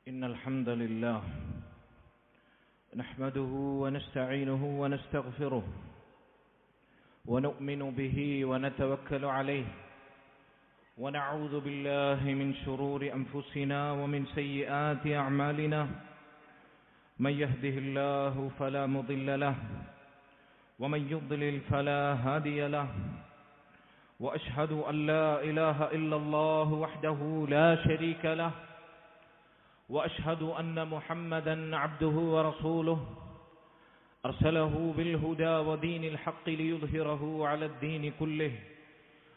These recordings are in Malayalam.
إن الحمد لله نحمده ونستعينه ونستغفره ونؤمن به ونتوكل عليه ونعوذ بالله من شرور أنفسنا ومن سيئات أعمالنا من يهده الله فلا مضل له ومن يضلل فلا هادي له وأشهد أن لا إله إلا الله وحده لا شريك له وأشهد أن محمدًا عبده ورسوله أرسله بالهدى ودين الحق ليظهره على الدين كله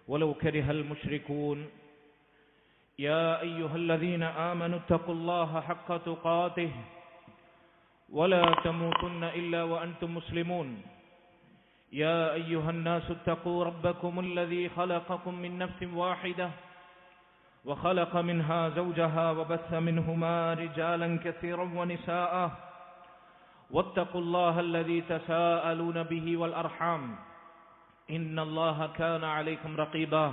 ولو كره المشركون يا أيها الذين آمنوا اتقوا الله حق تقاته ولا تموتن إلا وأنتم مسلمون يا أيها الناس اتقوا ربكم الذي خلقكم من نفس واحدة وخلق منها زوجها وبث منهما رجالا كثيرا ونساء واتقوا الله الذي تساءلون به والأرحام إن الله كان عليكم رقيبا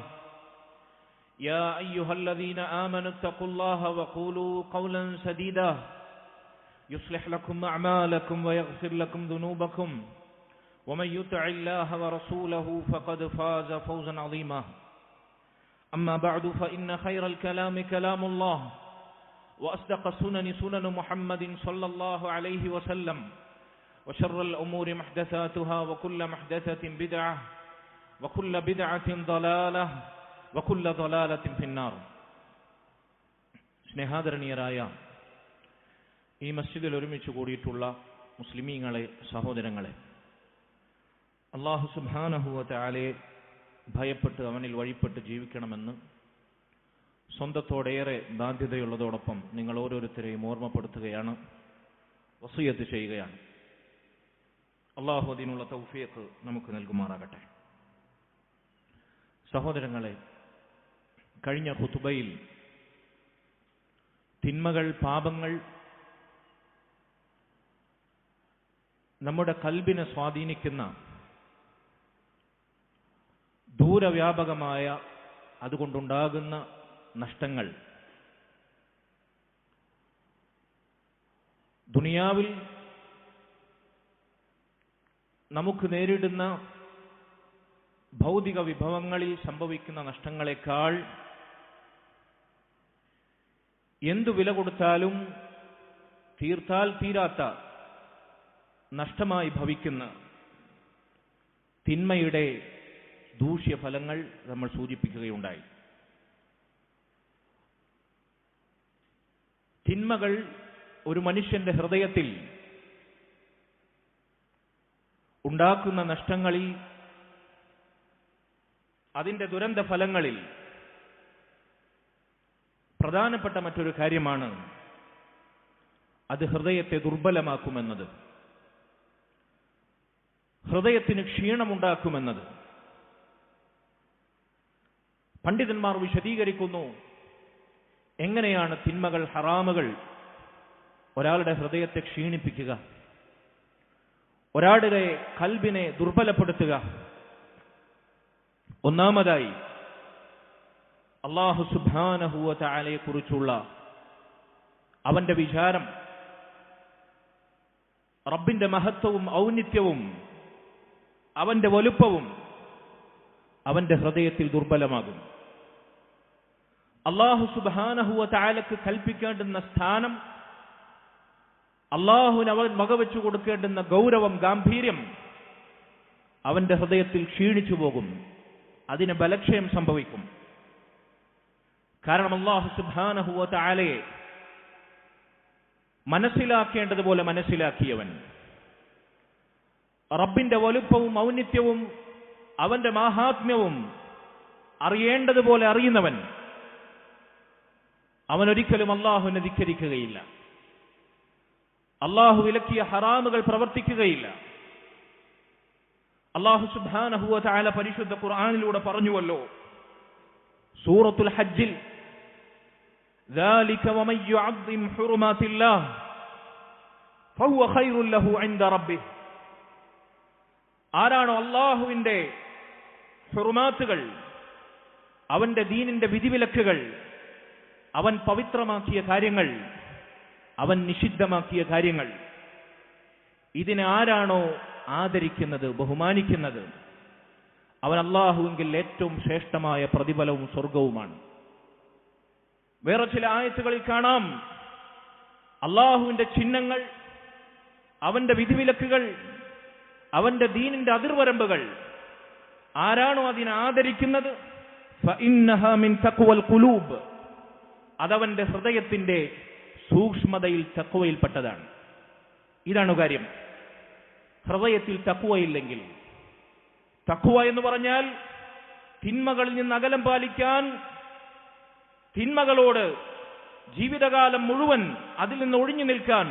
يا أيها الذين آمنوا اتقوا الله وقولوا قولا سديدا يصلح لكم أعمالكم ويغفر لكم ذنوبكم ومن يطع الله ورسوله فقد فاز فوزا عظيما أما بعد فإن خير الكلام كلام الله وأصدق السنن سنن محمد صلى الله عليه وسلم وشر الأمور محدثاتها وكل محدثة بدعة وكل بدعة ضلالة وكل ضلالة في النار. സ്നേഹാദരണീയരായ ഈ മസ്ജിദിൽ ഒരുമിച്ച് കൂടിയിട്ടുള്ള മുസ്ലിമീങ്ങളെ, സഹോദരങ്ങളെ, അല്ലാഹു സുബ്ഹാനഹു വ തആലയെ ഭയപ്പെട്ട് അവനിൽ വഴിപ്പെട്ട് ജീവിക്കണമെന്ന് സ്വന്തത്തോടേറെ ബാധ്യതയുള്ളതോടൊപ്പം നിങ്ങൾ ഓരോരുത്തരെയും ഓർമ്മപ്പെടുത്തുകയാണ്, വസിയത്ത് ചെയ്യുകയാണ്. അല്ലാഹു അതിനുള്ള തൗഫീഖ് നമുക്ക് നൽകുമാറാകട്ടെ. സഹോദരങ്ങളെ, കഴിഞ്ഞ ഖുതുബയിൽ തിന്മകൾ, പാപങ്ങൾ നമ്മുടെ ഖൽബിനെ സ്വാധീനിക്കുന്ന ദൂരവ്യാപകമായ അതുകൊണ്ടുണ്ടാകുന്ന നഷ്ടങ്ങൾ, ദുനിയാവിൽ നമുക്ക് നേരിടുന്ന ഭൗതിക വിഭവങ്ങളിൽ സംഭവിക്കുന്ന നഷ്ടങ്ങളെക്കാൾ എന്തു വില കൊടുത്താലും തീർത്താൽ തീരാത്ത നഷ്ടമായി ഭവിക്കുന്ന തിന്മയുടെ ദൂഷ്യഫലങ്ങൾ നമ്മൾ സൂചിപ്പിക്കുകയുണ്ടായി. തിന്മകൾ ഒരു മനുഷ്യന്റെ ഹൃദയത്തിൽ ഉണ്ടാക്കുന്ന നഷ്ടങ്ങളിൽ, അതിന്റെ ദുരന്ത ഫലങ്ങളിൽ പ്രധാനപ്പെട്ട മറ്റൊരു കാര്യമാണ് അത് ഹൃദയത്തെ ദുർബലമാക്കുമെന്നത്, ഹൃദയത്തിന് ക്ഷീണമുണ്ടാക്കുമെന്നത്. പണ്ഡിതന്മാർ വിശദീകരിക്കുന്നു എങ്ങനെയാണ് തിന്മകൾ, ഹറാമുകൾ ഒരാളുടെ ഹൃദയത്തെ ക്ഷീണിപ്പിക്കുക, ഒരാളുടെ ഖൽബിനെ ദുർബലപ്പെടുത്തുക. ഒന്നാമതായി അല്ലാഹു സുബ്ഹാനഹു വ തആലയെ കുറിച്ചുള്ള അവന്റെ വിചാരം, റബ്ബിന്റെ മഹത്വവും ഔന്നിത്യവും അവന്റെ വലുപ്പവും അവന്റെ ഹൃദയത്തിൽ ദുർബലമാകും. അല്ലാഹു സുബ്ഹാനഹു വ തആലക്ക് കൽപ്പിക്കേണ്ടുന്ന സ്ഥാനം, അല്ലാഹുവിന് അവൻ വകവെച്ചു കൊടുക്കേണ്ടുന്ന ഗൗരവം, ഗാംഭീര്യം അവന്റെ ഹൃദയത്തിൽ ക്ഷീണിച്ചു പോകും, അതിന് ബലക്ഷയം സംഭവിക്കും. കാരണം അല്ലാഹു സുബ്ഹാനഹു വ തആലയെ മനസ്സിലാക്കേണ്ടതുപോലെ മനസ്സിലാക്കിയവൻ, റബ്ബിന്റെ വലുപ്പവും ഔന്നിത്യവും അവന്റെ മാഹാത്മ്യവും അറിയേണ്ടതുപോലെ അറിയുന്നവൻ, അവനൊരിക്കലും അല്ലാഹുവിനെ ധിക്കരിക്കുകയില്ല, അല്ലാഹു വിലക്കിയ ഹറാമുകൾ പ്രവർത്തിക്കുകയില്ല. അല്ലാഹു സുബ്ഹാനഹു വ തആല പരിശുദ്ധ ഖുർആനിലൂടെ പറഞ്ഞുവല്ലോ, സൂറത്തുൽ ഹജ്ജിൽ, ذَلِكَ وَمَن يُعَظِّمْ حُرُمَاتِ اللَّهِ فَهُوَ خَيْرٌ لَهُ عِندَ رَبِّهِ. ആരാണോ അല്ലാഹുവിന്റെ ഹുറുമാത്തുകൾ, അവന്റെ ദീനിന്റെ വിധിവിലക്കുകൾ, അവൻ പവിത്രമാക്കിയ കാര്യങ്ങൾ അവൻ നിഷിദ്ധമാക്കിയ കാര്യങ്ങൾ, ഇതിനെ ആരാണോ ആദരിക്കുന്നത്, ബഹുമാനിക്കുന്നത്, അവൻ അല്ലാഹുവിങ്കിൽ ഏറ്റവും ശ്രേഷ്ഠമായ പ്രതിഫലവും സ്വർഗവുമാണ്. വേറെ ചില ആയത്തുകളിൽ കാണാം, അല്ലാഹുവിന്റെ ചിഹ്നങ്ങൾ, അവന്റെ വിധിവിലക്കുകൾ, അവന്റെ ദീനിന്റെ അതിർവരമ്പുകൾ ആരാണോ അതിനെ ആദരിക്കുന്നത്, ഫഇന്നഹാ മിൻ തഖ്വൽ ഖുലൂബ്, അതവന്റെ ഹൃദയത്തിന്റെ സൂക്ഷ്മതയിൽ തഖ്വയിൽപ്പെട്ടതാണ്. ഇതാണ് കാര്യം. ഹൃദയത്തിൽ തഖ്വയില്ലെങ്കിൽ, തഖ്വ എന്ന് പറഞ്ഞാൽ തിന്മകളിൽ നിന്ന് അകലം പാലിക്കാൻ, തിന്മകളോട് ജീവിതകാലം മുഴുവൻ അതിൽ നിന്ന് ഒഴിഞ്ഞു നിൽക്കാൻ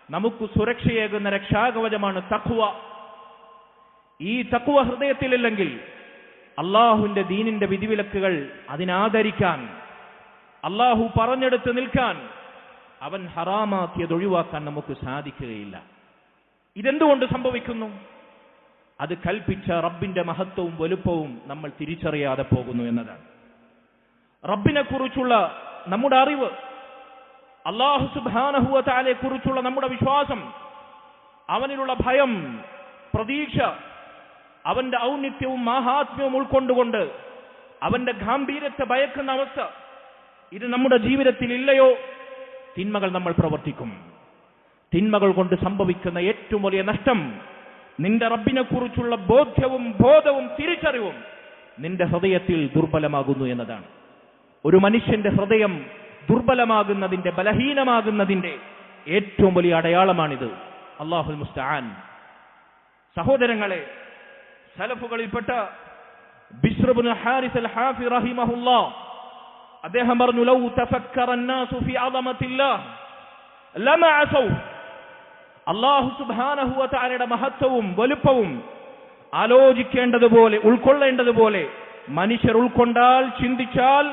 നമുക്ക് സുരക്ഷയേകുന്ന രക്ഷാകവചമാണ് തഖ്വ. ഈ തഖ്വ ഹൃദയത്തിലില്ലെങ്കിൽ അള്ളാഹുവിന്റെ ദീനിന്റെ വിധിവിലക്കുകൾ അതിനാദരിക്കാൻ, അള്ളാഹു പറഞ്ഞെടുത്ത് നിൽക്കാൻ, അവൻ ഹറാമാക്കിയത് ഒഴിവാക്കാൻ നമുക്ക് സാധിക്കുകയില്ല. ഇതെന്തുകൊണ്ട് സംഭവിക്കുന്നു? അത് കൽപ്പിച്ച റബ്ബിന്റെ മഹത്വവും വലുപ്പവും നമ്മൾ തിരിച്ചറിയാതെ പോകുന്നു എന്നതാണ്. റബ്ബിനെ കുറിച്ചുള്ള നമ്മുടെ അറിവ്, അല്ലാഹു സുബ്ഹാനഹു വ തആലയെ കുറിച്ചുള്ള നമ്മുടെ വിശ്വാസം, അവനിലുള്ള ഭയം, പ്രതീക്ഷ, അവന്റെ ഔന്നിത്യവും മാഹാത്മ്യവും ഉൾക്കൊണ്ടുകൊണ്ട് അവന്റെ ഗാംഭീര്യത്തെ ഭയക്കുന്ന അവസ്ഥ, ഇത് നമ്മുടെ ജീവിതത്തിൽ ഇല്ലയോ, തിന്മകൾ നമ്മൾ പ്രവർത്തിക്കും. തിന്മകൾ കൊണ്ട് സംഭവിക്കുന്ന ഏറ്റവും വലിയ നഷ്ടം നിന്റെ റബ്ബിനെ കുറിച്ചുള്ള ബോധവും തിരിച്ചറിവും നിന്റെ ഹൃദയത്തിൽ ദുർബലമാകുന്നു എന്നതാണ്. ഒരു മനുഷ്യന്റെ ഹൃദയം ദുർബലമാകുന്നതിന്റെ, ബലഹീനമാകുന്നതിന്റെ ഏറ്റവും വലിയ അടയാളമാണിത്. അല്ലാഹുൽ മുസ്തആൻ. സഹോദരങ്ങളെ, സലഫുകളിൽപ്പെട്ട ബിശ്ർ ഇബ്നു ഹാരിസ് അൽ ഹാഫി റഹിമഹുല്ലാഹ് അദ്ദേഹം പറഞ്ഞു, ലൗ തഫക്കറ അന്നാസു ഫി അദമത്തില്ലാഹ് ലമാ അസൗ. അല്ലാഹു സുബ്ഹാനഹു വ തആലയുടെ മഹത്വവും വലുപ്പവും ആലോചിക്കേണ്ടതുപോലെ, ഉൾക്കൊള്ളേണ്ടതുപോലെ മനുഷ്യർ ഉൾക്കൊണ്ടാൽ, ചിന്തിച്ചാൽ,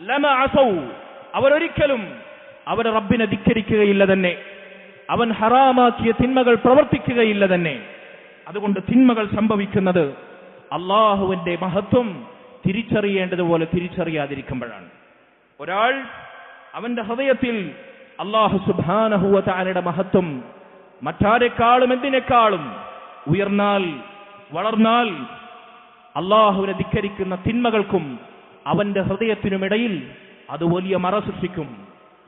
ലമാ അസൗ, അവരൊരിക്കലും അവരുടെ റബ്ബിനെ ധിക്കരിക്കുകയില്ല തന്നെ, അവൻ ഹറാമാക്കിയ തിന്മകൾ പ്രവർത്തിക്കുകയില്ല തന്നെ. അതുകൊണ്ട് തിന്മകൾ സംഭവിക്കുന്നത് അള്ളാഹുവിന്റെ മഹത്വം തിരിച്ചറിയേണ്ടതുപോലെ തിരിച്ചറിയാതിരിക്കുമ്പോഴാണ്. ഒരാൾ അവന്റെ ഹൃദയത്തിൽ അല്ലാഹു സുബ്ഹാനഹു വ തആലയുടെ മഹത്വം മറ്റാരെക്കാളും എന്തിനേക്കാളും ഉയർന്നാൽ, വളർന്നാൽ, അള്ളാഹുവിനെ ധിക്കരിക്കുന്ന തിന്മകൾക്കും അവന്റെ ഹൃദയത്തിനുമിടയിൽ അത് വലിയ മറ സൃഷ്ടിക്കും,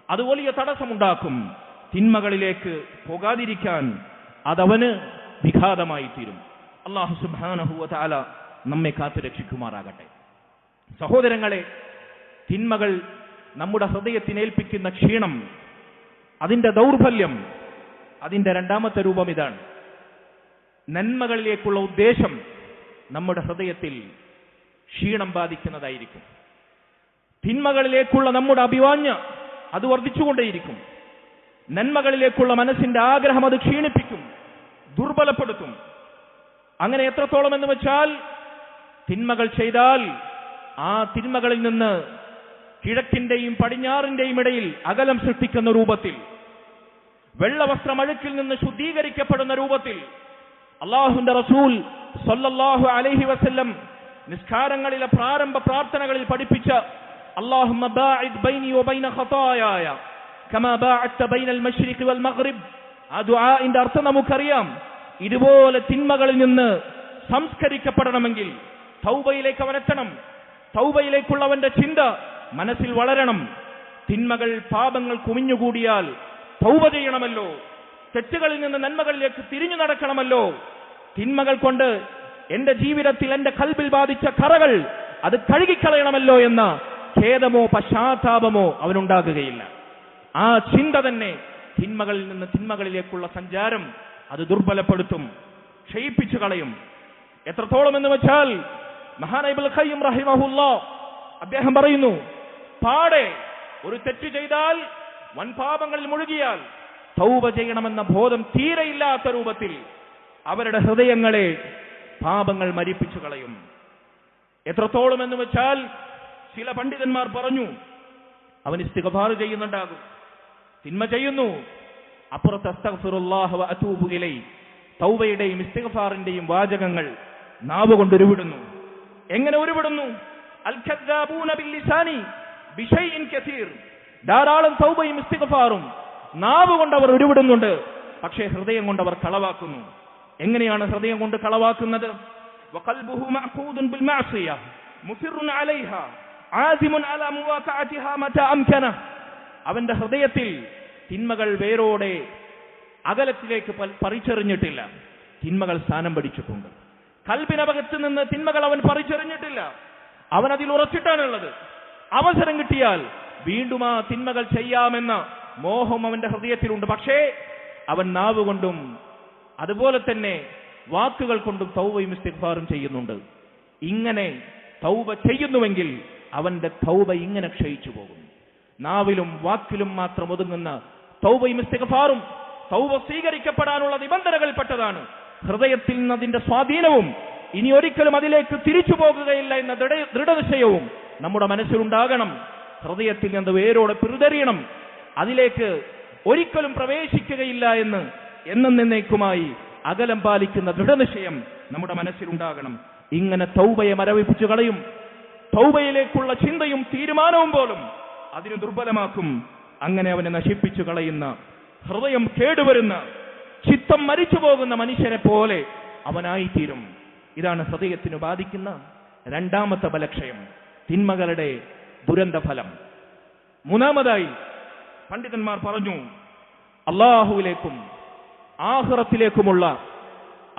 അത് വലിയ തടസ്സമുണ്ടാക്കും. തിന്മകളിലേക്ക് പോകാതിരിക്കാൻ അതവന് വിഘാതമായി തീരും. അല്ലാഹു സുബ്ഹാനഹു വ തആല നമ്മെ കാത്തു രക്ഷിക്കുമാറാകട്ടെ. സഹോദരങ്ങളെ, തിന്മകൾ നമ്മുടെ ഹൃദയത്തിനേൽപ്പിക്കുന്ന ക്ഷീണം, അതിന്റെ ദൗർബല്യം, അതിന്റെ രണ്ടാമത്തെ രൂപം ഇതാണ്. നന്മകളിലേക്കുള്ള ഉദ്ദേശം നമ്മുടെ ഹൃദയത്തിൽ ക്ഷീണം ബാധിക്കുന്നതായിരിക്കും. തിന്മകളിലേക്കുള്ള നമ്മുടെ അഭിവാഞ്ഛ അത് വർദ്ധിച്ചുകൊണ്ടേയിരിക്കും. നന്മകളിലേക്കുള്ള മനസ്സിന്റെ ആഗ്രഹം അത് ക്ഷീണിപ്പിക്കും, ദുർബലപ്പെടുത്തും. അങ്ങനെ എത്രത്തോളം എന്ന് വെച്ചാൽ, തിന്മകൾ ചെയ്താൽ ആ തിന്മകളിൽ നിന്ന് കിഴക്കിന്റെയും പടിഞ്ഞാറിന്റെയും ഇടയിൽ അകലം സൃഷ്ടിക്കുന്ന രൂപത്തിൽ, വെള്ളവസ്ത്രം അഴുക്കിൽ നിന്ന് ശുദ്ധീകരിക്കപ്പെടുന്ന രൂപത്തിൽ അല്ലാഹുവിന്റെ റസൂൽ സ്വല്ലല്ലാഹു അലൈഹി വസല്ലം നിസ്കാരങ്ങളിലെ പ്രാരംഭ പ്രാർത്ഥനകളിൽ പഠിപ്പിച്ച അല്ലാഹുമ്മ ബാഇദ് ബൈനി വബൈന ഖതായായ കമാ ബാഅദ്ത ബൈനൽ മശ്രിഖി വൽ മഗ്രിബ്, ആ ദുആഇന്റെ അർത്ഥം നമുക്കറിയാം. ഇതുപോലെ തിന്മകളിൽ നിന്ന് സംസ്കരിക്കപ്പെടണമെങ്കിൽ തൗബയിലേക്ക് അവനെത്തണം. തൗബയിലേക്കുള്ളവന്റെ ചിന്ത മനസ്സിൽ വളരണം. തിന്മകൾ, പാപങ്ങൾ കുമിഞ്ഞുകൂടിയാൽ തൗബ ചെയ്യണമല്ലോ, തെറ്റുകളിൽ നിന്ന് നന്മകളിലേക്ക് തിരിഞ്ഞു നടക്കണമല്ലോ. തിന്മകൾ കൊണ്ട് എന്റെ ജീവിതത്തിൽ, എന്റെ ഖൽബിൽ ബാധിച്ച കറകൾ അത് കഴുകിക്കളയണമല്ലോ എന്ന ഖേദമോ പശ്ചാത്താപമോ അവനുണ്ടാകുകയില്ല. ആ ചിന്ത തന്നെ തിന്മകളിൽ നിന്ന് തിന്മകളിലേക്കുള്ള സഞ്ചാരം അത് ദുർബലപ്പെടുത്തും, ക്ഷയിപ്പിച്ചു കളയും. എത്രത്തോളം എന്ന് വെച്ചാൽ, മഹാനായ ഇബ്നുൽ ഖയ്യിം റഹിമഹുല്ലാഹ് അദ്ദേഹം പറയുന്നു, പാടെ ഒരു തെറ്റ് ചെയ്താൽ, വൻ പാപങ്ങളിൽ മുഴുകിയാൽ തൗബ ചെയ്യണമെന്ന ബോധം തീരെയില്ലാത്ത രൂപത്തിൽ അവരുടെ ഹൃദയങ്ങളെ പാപങ്ങൾ മരിപ്പിച്ചു കളയും. എത്രത്തോളം എന്ന് വെച്ചാൽ, ചില പണ്ഡിതന്മാർ പറഞ്ഞു, അവൻ ഇസ്തിഗ്ഫാർ ചെയ്യുന്നുണ്ടാകും, തിന്മ ചെയ്യുന്നു, അപ്പുറത്ത് അസ്തഗ്ഫിറുല്ലാഹ വ അതൂബു ഇലൈഹി, തൗബയുടെയും ഇസ്തിഗ്ഫാറിന്റെയും വാചകങ്ങൾ നാവ് കൊണ്ട് ഉരുവിടുന്നു. എങ്ങനെ ഉരുവിടുന്നു? അൽ കദ്ദാബൂന ബിൽ ലിസാനി ബിശൈഇൻ കസീർ, ധാരാളം തൗബയും ഇസ്തിഗ്ഫാറും നാവ് കൊണ്ട് അവർ ഉരുവിടുന്നുണ്ട്, പക്ഷേ ഹൃദയം കൊണ്ട് അവർ കളവാക്കുന്നു. എങ്ങനെയാണ് ഹൃദയം കൊണ്ട് കളവാക്കുന്നത്? വഖൽബുഹു മഅഖൂദുൻ ബിൽ മഅസിയ മുസിറുൻ അലൈഹാ ആസിമുൻ അലാ മുവാഖഅതിഹാ മതാ അംകന. അവന്റെ ഹൃദയത്തിൽ തിന്മകൾ വേരോടെ അകലത്തിലേക്ക് പറിച്ചെറിഞ്ഞിട്ടില്ല, തിന്മകൾ സ്ഥാനം പിടിച്ചിട്ടുണ്ട്. കൽബിനകത്ത് നിന്ന് തിന്മകൾ അവൻ പറിച്ചെറിഞ്ഞിട്ടില്ല, അവൻ അതിൽ ഉറച്ചിട്ടാണുള്ളത്. അവസരം കിട്ടിയാൽ വീണ്ടും ആ തിന്മകൾ ചെയ്യാമെന്ന മോഹം അവന്റെ ഹൃദയത്തിലുണ്ട്. പക്ഷേ അവൻ നാവ് കൊണ്ടും അതുപോലെ തന്നെ വാക്കുകൾ കൊണ്ടും തൗബയും ഇസ്തിഗ്ഫാറും ചെയ്യുന്നുണ്ട്. ഇങ്ങനെ തൗബ ചെയ്യുന്നുവെങ്കിൽ അവന്റെ തൗബ ഇങ്ങനെ ക്ഷയിച്ചു പോകും. നാവിലും വാക്കിലും മാത്രം ഒതുങ്ങുന്ന തൗബയും ഇസ്തിഗ്ഫാറും തൗബ സ്വീകരിക്കപ്പെടാനുള്ള നിബന്ധനകൾപ്പെട്ടതാണ്. ഹൃദയത്തിൽ നിന്ന് അതിന്റെ സ്വാധീനവും ഇനി ഒരിക്കലും അതിലേക്ക് തിരിച്ചു പോകുകയില്ല എന്ന ദൃഢനിശ്ചയവും നമ്മുടെ മനസ്സിലുണ്ടാകണം. ഹൃദയത്തിൽ നിന്ന് വേരോടെ പിറുതെറിയണം, അതിലേക്ക് ഒരിക്കലും പ്രവേശിക്കുകയില്ല എന്ന് എന്നേക്കുമായി അകലം പാലിക്കുന്ന ദൃഢനിശ്ചയം നമ്മുടെ മനസ്സിലുണ്ടാകണം. ഇങ്ങനെ തൗബയെ മരവിപ്പിച്ചു കളയും. തൗബയിലേക്കുള്ള ചിന്തയും തീരുമാനവും പോലും അതിന് ദുർബലമാക്കും. അങ്ങനെ അവനെ നശിപ്പിച്ചു കളയുന്ന, ഹൃദയം കേടുവരുന്ന, ചിത്തം മരിച്ചു പോകുന്ന മനുഷ്യനെ പോലെ അവനായിത്തീരും. ഇതാണ് ഹൃദയത്തിന് ബാധിക്കുന്ന രണ്ടാമത്തെ ബലക്ഷയം, തിന്മകളുടെ ദുരന്ത ഫലം. മൂന്നാമതായി പണ്ഡിതന്മാർ പറഞ്ഞു, അല്ലാഹുവിലേക്കും ആഖിറത്തിലേക്കുമുള്ള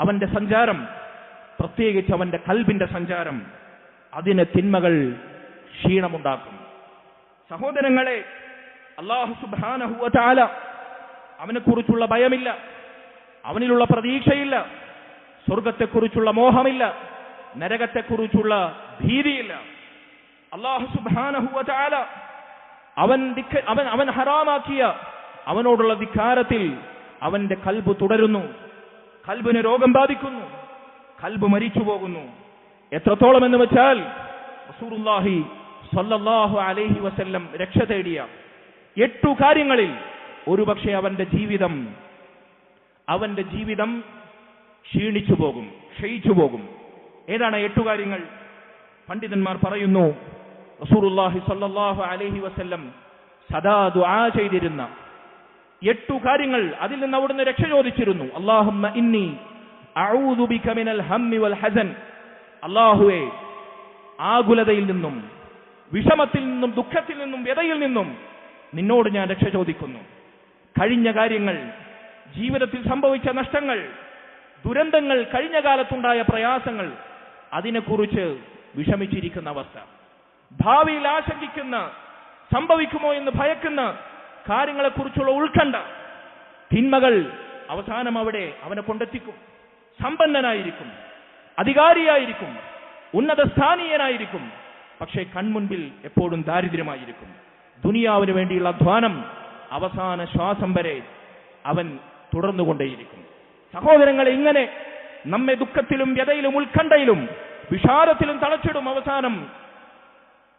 അവന്റെ സഞ്ചാരം, പ്രത്യേകിച്ച് അവന്റെ കൽബിന്റെ സഞ്ചാരം, അതിന് തിന്മകൾ ക്ഷീണമുണ്ടാക്കും. സഹോദരങ്ങളെ, അല്ലാഹു സുബ്ഹാനഹു വ തആല അവനെക്കുറിച്ചുള്ള ഭയമില്ല, അവനിലുള്ള പ്രതീക്ഷയില്ല, സ്വർഗത്തെക്കുറിച്ചുള്ള മോഹമില്ല, നരകത്തെക്കുറിച്ചുള്ള ഭീതിയില്ല. അല്ലാഹു സുബ്ഹാനഹു വ തആല അവൻ ഹറാമാക്കിയ അവനോടുള്ള ധിക്കാരത്തിൽ അവന്റെ കൽബ് തുടരുന്നു. കൽബിന് രോഗം ബാധിക്കുന്നു, കൽബ് മരിച്ചു പോകുന്നു. എത്രത്തോളം എന്ന് വെച്ചാൽ റസൂലുള്ളാഹി സ്വല്ലല്ലാഹു അലൈഹി വസല്ലം രക്ഷ തേടിയ 8 കാര്യങ്ങളിൽ ഒരുപക്ഷെ അവന്റെ ജീവിതം ക്ഷീണിച്ചു പോകും, ക്ഷയിച്ചു പോകും. ഏതാണ് 8 കാര്യങ്ങൾ? പണ്ഡിതന്മാർ പറയുന്നു, റസൂലുള്ളാഹി സ്വല്ലല്ലാഹു അലൈഹി വസല്ലം സദാ ദുആ ചെയ്തിരുന്ന 8 കാര്യങ്ങൾ, അതിൽ നിന്ന് അവിടുന്ന് രക്ഷ ചോദിച്ചിരുന്നു. അല്ലാഹുമ്മ ഇന്നി അഊദു ബിക മിനൽ ഹമ്മി വൽ ഹസൻ. അല്ലാഹുവേ, ആകുലതയിൽ നിന്നും, വിഷമത്തിൽ നിന്നും, ദുഃഖത്തിൽ നിന്നും, വ്യതയിൽ നിന്നും നിന്നോട് ഞാൻ രക്ഷ ചോദിക്കുന്നു. കഴിഞ്ഞ കാര്യങ്ങൾ, ജീവിതത്തിൽ സംഭവിച്ച നഷ്ടങ്ങൾ, ദുരന്തങ്ങൾ, കഴിഞ്ഞ കാലത്തുണ്ടായ പ്രയാസങ്ങൾ, അതിനെക്കുറിച്ച് വിഷമിച്ചിരിക്കുന്ന അവസ്ഥ, ഭാവിയിൽ ആശങ്കിക്കുന്ന, സംഭവിക്കുമോ എന്ന് ഭയക്കുന്ന കാര്യങ്ങളെക്കുറിച്ചുള്ള ഉത്കണ്ഠ, തിന്മകൾ അവസാനം അവനെ കൊണ്ടെത്തിക്കും. സമ്പന്നനായിരിക്കും, അധികാരിയായിരിക്കും, ഉന്നത സ്ഥാനീയനായിരിക്കും, പക്ഷേ കൺമുൻപിൽ എപ്പോഴും ദാരിദ്ര്യമായിരിക്കും. ദുനിയാവിന് വേണ്ടിയുള്ള അധ്വാനം അവസാന ശ്വാസം വരെ അവൻ തുടർന്നുകൊണ്ടേയിരിക്കും. സഹോദരങ്ങളെ, ഇങ്ങനെ നമ്മെ ദുഃഖത്തിലും വ്യതയിലും ഉത്കണ്ഠയിലും വിഷാദത്തിലും തളച്ചിടും. അവസാനം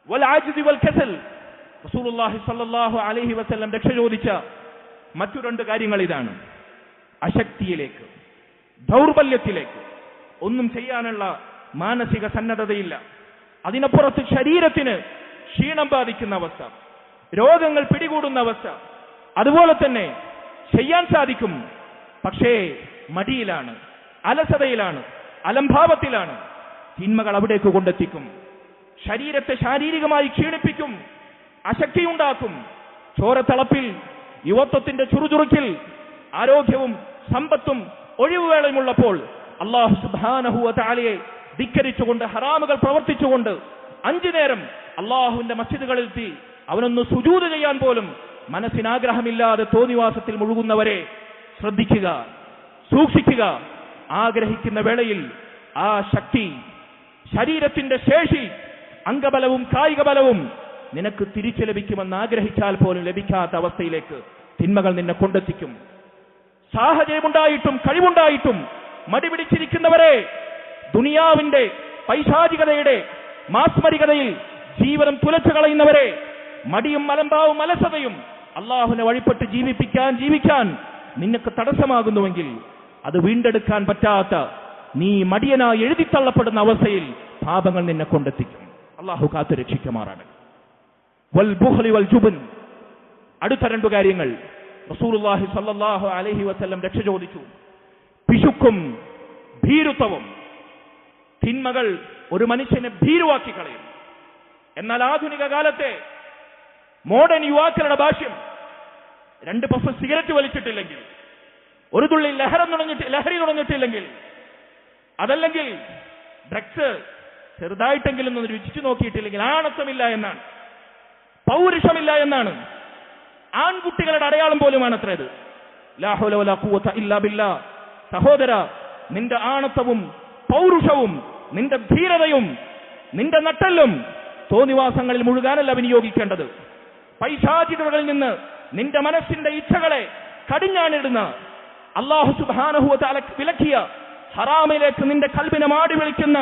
വൽ ആജിദി വൽ കസൽ, റസൂലുള്ളാഹി സ്വല്ലല്ലാഹു അലൈഹി വസല്ലം രക്ഷ ചോദിച്ച മറ്റു 2 കാര്യങ്ങൾ ഇതാണ്. അശക്തിയിലേക്ക്, ദൗർബല്യത്തിലേക്ക്, ഒന്നും ചെയ്യാനുള്ള മാനസിക സന്നദ്ധതയില്ല, അതിനപ്പുറത്ത് ശരീരത്തിന് ക്ഷീണം ബാധിക്കുന്ന അവസ്ഥ, രോഗങ്ങൾ പിടികൂടുന്ന അവസ്ഥ, അതുപോലെ തന്നെ ചെയ്യാൻ സാധിക്കും, പക്ഷേ മടിയിലാണ്, അലസതയിലാണ്, അലംഭാവത്തിലാണ്. തിന്മകൾ അവിടേക്ക് കൊണ്ടെത്തിക്കും. ശരീരത്തെ ശാരീരികമായി ക്ഷീണിപ്പിക്കും, അശക്തിയുണ്ടാക്കും. ചോരത്തളപ്പിൽ, യുവത്വത്തിന്റെ ചുറുചുറുക്കിൽ, ആരോഗ്യവും സമ്പത്തും ഒഴിവുവേളയുമുള്ളപ്പോൾ അല്ലാഹു സുബ്ഹാനഹു വ തആലയെ ധിക്കരിച്ചുകൊണ്ട്, ഹറാമുകൾ പ്രവർത്തിച്ചുകൊണ്ട് 5 നേരം അല്ലാഹുവിന്റെ മസ്ജിദുകളിലെത്തി അവനൊന്ന് സുജൂദ് ചെയ്യാൻ പോലും മനസ്സിനാഗ്രഹമില്ലാതെ തോന്നിവാസത്തിൽ മുഴുകുന്നവരെ ശ്രദ്ധിക്കുക, സൂക്ഷിക്കുക. ആഗ്രഹിക്കുന്ന വേളയിൽ ആ ശക്തി, ശരീരത്തിന്റെ ശേഷി, അംഗബലവും കായിക ബലവും നിനക്ക് തിരിച്ചു ലഭിക്കുമെന്ന് ആഗ്രഹിച്ചാൽ പോലും ലഭിക്കാത്ത അവസ്ഥയിലേക്ക് തിന്മകൾ നിന്നെ കൊണ്ടെത്തിക്കും. സാഹചര്യമുണ്ടായിട്ടും കഴിവുണ്ടായിട്ടും മടിപിടിച്ചിരിക്കുന്നവരെ, ദുനിയാവിന്റെ പൈശാചികതയുടെ മാസ്മരികതയിൽ ജീവിതം തുലച്ചു കളയുന്നവരെ, മടിയും മലമ്പാവും അലസതയും അള്ളാഹുവിനെ വഴിപ്പെട്ട് ജീവിക്കാൻ നിനക്ക് തടസ്സമാകുന്നുവെങ്കിൽ അത് വീണ്ടെടുക്കാൻ പറ്റാത്ത, നീ മടിയനായി എഴുതിത്തള്ളപ്പെടുന്ന അവസ്ഥയിൽ പാപങ്ങൾ നിന്നെ കൊണ്ടെത്തിക്കും. അള്ളാഹു കാത്തു രക്ഷിക്കുമാറാണ്. വൽ ബുഖ്ലി വൽ ജുബ്ൻ, അടുത്ത 2 കാര്യങ്ങൾ. റസൂലുള്ളാഹി സ്വല്ലല്ലാഹു അലൈഹി വസല്ലം രക്ഷ ചോദിച്ചു. പിശുക്കും ഭീരുത്വവും, തിന്മകൾ ഒരു മനുഷ്യനെ ഭീരുവാക്കി കളയും. എന്നാൽ ആധുനിക കാലത്തെ മോഡേൺ യുവാക്കളുടെ ഭാഷ്യം, 2 പഫ് സിഗരറ്റ് വലിച്ചിട്ടില്ലെങ്കിൽ, ഒരു തുള്ളി ലഹരി നുണഞ്ഞിട്ടില്ലെങ്കിൽ, അതല്ലെങ്കിൽ ഡ്രഗ്സ് ചെറുതായിട്ടെങ്കിലും ഒന്ന് രുചിച്ചു നോക്കിയിട്ടില്ലെങ്കിൽ ആണത്വമില്ല എന്നാണ്, പൗരുഷമില്ല എന്നാണ്. ആൺകുട്ടികളുടെ അടയാളം പോലുമാണ് അത്രേത്. ലാ ഹൗല വലാ ഖുവത ഇല്ലാ ബില്ലാഹ്. സഹോദര, നിന്റെ ആണത്വവും പൗരുഷവും നിന്റെ ധീരതയും നിന്റെ നട്ടെല്ലും തോന്നിവാസങ്ങളിൽ മുഴുകാനല്ല വിനിയോഗിക്കേണ്ടത്. പൈശാചികതകളിൽ നിന്ന് നിന്റെ മനസ്സിന്റെ ഇച്ഛകളെ കടിഞ്ഞാണിടുന്ന, അല്ലാഹു സുബ്ഹാനഹു വ തആല വിലക്കിയ ഹറാമിലേക്ക് നിന്റെ കൽബിനെ മാടി വിളിക്കുന്ന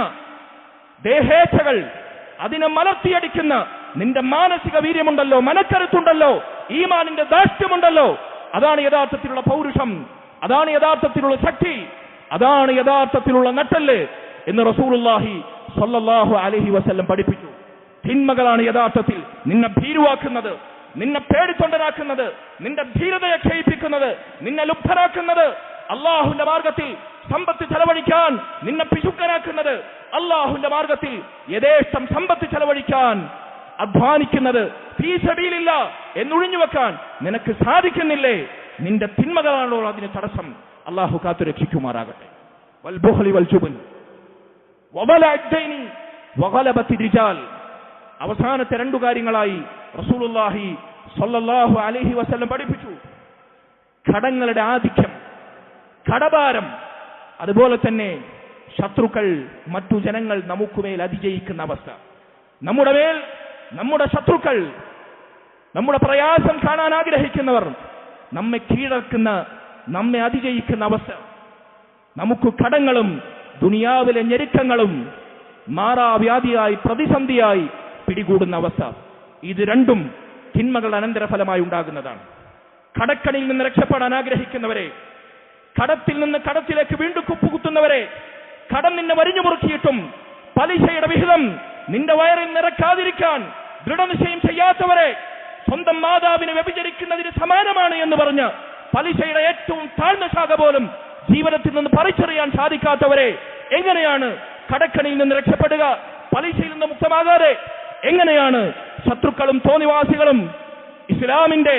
ദേഹേച്ഛകൾ, അതിനെ മലർത്തിയടിക്കുന്ന നിന്റെ മാനസിക വീര്യമുണ്ടല്ലോ, മനക്കരുത്തുണ്ടല്ലോ, ഈമാനിന്റെ ദാഷ്ട്യമുണ്ടല്ലോ, അതാണ് യഥാർത്ഥത്തിലുള്ള പൗരുഷം, അതാണ് യഥാർത്ഥത്തിലുള്ള ശക്തി, അതാണ് യഥാർത്ഥത്തിലുള്ള നട്ടെല്ല് എന്ന് റസൂലുള്ളാഹി സ്വല്ലല്ലാഹു അലൈഹി വസല്ലം പഠിപ്പിച്ചു. തിന്മകളാണ് യഥാർത്ഥത്തിൽ നിന്നെ ഭീരുവാക്കുന്നത്, നിന്നെ പേടിത്തൊണ്ടനാക്കുന്നത്, നിന്റെ ധീരതയെ ക്ഷയിപ്പിക്കുന്നത്, നിന്നെ ലുബ്ധരാക്കുന്നത്, അള്ളാഹുവിന്റെ മാർഗത്തിൽ സമ്പത്ത് ചെലവഴിക്കാൻ നിന്നെ പിശുക്കനാക്കുന്നത്, അള്ളാഹുവിന്റെ മാർഗത്തിൽ യഥേഷ്ടം സമ്പത്ത് ചെലവഴിക്കാൻ അധ്വാനിക്കുന്നത്, ഫീ സബീലില്ലാഹ് എന്നൊഴിഞ്ഞു വെക്കാൻ നിനക്ക് സാധിക്കുന്നില്ലേ? നിന്റെ തിന്മകളാണോ അതിന് തടസ്സം? അള്ളാഹു കാത്തു രക്ഷിക്കുമാറാകട്ടെ. വൽ ബുഖ്ലി വൽ ജുബ്ൻ വബലഅദ്ദൈനി വഗലബത്തി റിജാൽ. അവസാനത്തെ 2 കാര്യങ്ങളായി റസൂലുള്ളാഹി സ്വല്ലല്ലാഹു അലൈഹി വസല്ലം പഠിപ്പിച്ചു. കടങ്ങളുടെ ആധിക്യം, കടഭാരം, അതുപോലെ തന്നെ ശത്രുക്കൾ, മറ്റു ജനങ്ങൾ നമുക്കുമേൽ അതിജയിക്കുന്ന അവസ്ഥ. നമ്മുടെ മേൽ നമ്മുടെ ശത്രുക്കൾ, നമ്മുടെ പ്രയാസം കാണാൻ ആഗ്രഹിക്കുന്നവർ നമ്മെ കീഴടക്കുന്ന, നമ്മെ അതിജയിക്കുന്ന അവസ്ഥ. നമുക്ക് കടങ്ങളും ദുനിയാവിലെ ഞെരുക്കങ്ങളും മാറാവ്യാധിയായി, പ്രതിസന്ധിയായി പിടികൂടുന്ന അവസ്ഥ. ഇത് രണ്ടും തിന്മകളുടെ അനന്തരഫലമായി ഉണ്ടാകുന്നതാണ്. കടക്കണിയിൽ നിന്ന് രക്ഷപ്പെടാൻ ആഗ്രഹിക്കുന്നവരെ, കടത്തിൽ നിന്ന് കടത്തിലേക്ക് വീണ്ടും കുപ്പുകുത്തുന്നവരെ, കടം നിന്നെ വരിഞ്ഞു മുറുക്കിയിട്ടും പലിശയുടെ വിഹിതം നിന്റെ വയറിൽ നിറക്കാതിരിക്കാൻ ദൃഢനിശ്ചയം ചെയ്യാത്തവരെ, സ്വന്തം മാതാവിനെ വ്യഭിചരിക്കുന്നതിന് സമാനമാണ് എന്ന് പറഞ്ഞ് പലിശയുടെ ഏറ്റവും താഴ്ന്ന ശാഖ പോലും ജീവിതത്തിൽ നിന്ന് പറിച്ചറിയാൻ സാധിക്കാത്തവരെ, എങ്ങനെയാണ് കടക്കണിയിൽ നിന്ന് രക്ഷപ്പെടുക? പലിശയിൽ നിന്ന് മുക്തമാകാതെ എങ്ങനെയാണ് ശത്രുക്കളും തോന്നിവാസികളും ഇസ്ലാമിന്റെ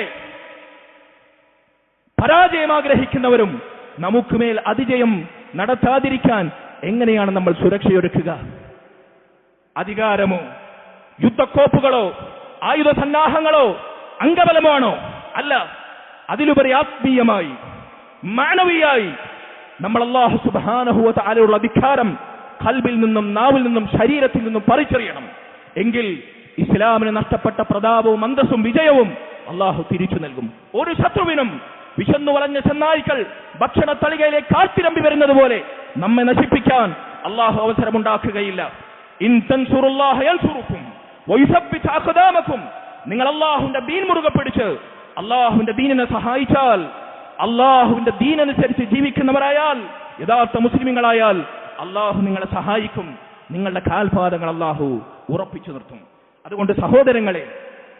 പരാജയം ആഗ്രഹിക്കുന്നവരും നമുക്കുമേൽ അതിജയം നടത്താതിരിക്കാൻ എങ്ങനെയാണ് നമ്മൾ സുരക്ഷയൊരുക്കുക? അധികാരമോ യുദ്ധക്കോപ്പുകളോ ആയുധ സന്നാഹങ്ങളോ അംഗബലമാണോ? അല്ല. അതിലുപരി ആത്മീയമായി, മാനവിയായി നമ്മൾ അല്ലാഹു സുബ്ഹാനഹു വ തആലയുടെ അധികാരം ഖൽബിൽ നിന്നും, നാവിൽ നിന്നും, ശരീരത്തിൽ നിന്നും പറിച്ചറിയണം. എങ്കിൽ ഇസ്ലാമിന് നഷ്ടപ്പെട്ട പ്രതാപവും അന്തസ്സും വിജയവും അല്ലാഹു തിരിച്ചു നൽകും. ഒരു ശത്രുവിനും വിശന്നു വളഞ്ഞ ചെന്നായ്ക്കൾ ഭക്ഷണ തളികയിലേക്ക് കാത്തിരമ്പി വരുന്നത് പോലെ നമ്മെ നശിപ്പിക്കാൻ അല്ലാഹു അവസരമുണ്ടാക്കുകയില്ല. ഇൻ തൻസുറുല്ലാഹ യൻസുറുക്കും വയുസബ്ബിത് അഖദാമക്കും. നിങ്ങൾ അല്ലാഹുവിന്റെ ദീൻ മുറുകെ പിടിച്ച് അല്ലാഹുവിന്റെ ദീനിനെ സഹായിച്ചാൽ, അല്ലാഹുവിന്റെ ദീനനുസരിച്ച് ജീവിക്കുന്നവരായാൽ, യഥാർത്ഥ മുസ്ലിമീങ്ങളായാൽ അല്ലാഹു നിങ്ങളെ സഹായിക്കും. നിങ്ങളുടെ കാൽപാദങ്ങൾ അല്ലാഹു ഉറപ്പിച്ചു നിർത്തും. അതുകൊണ്ട് സഹോദരങ്ങളെ,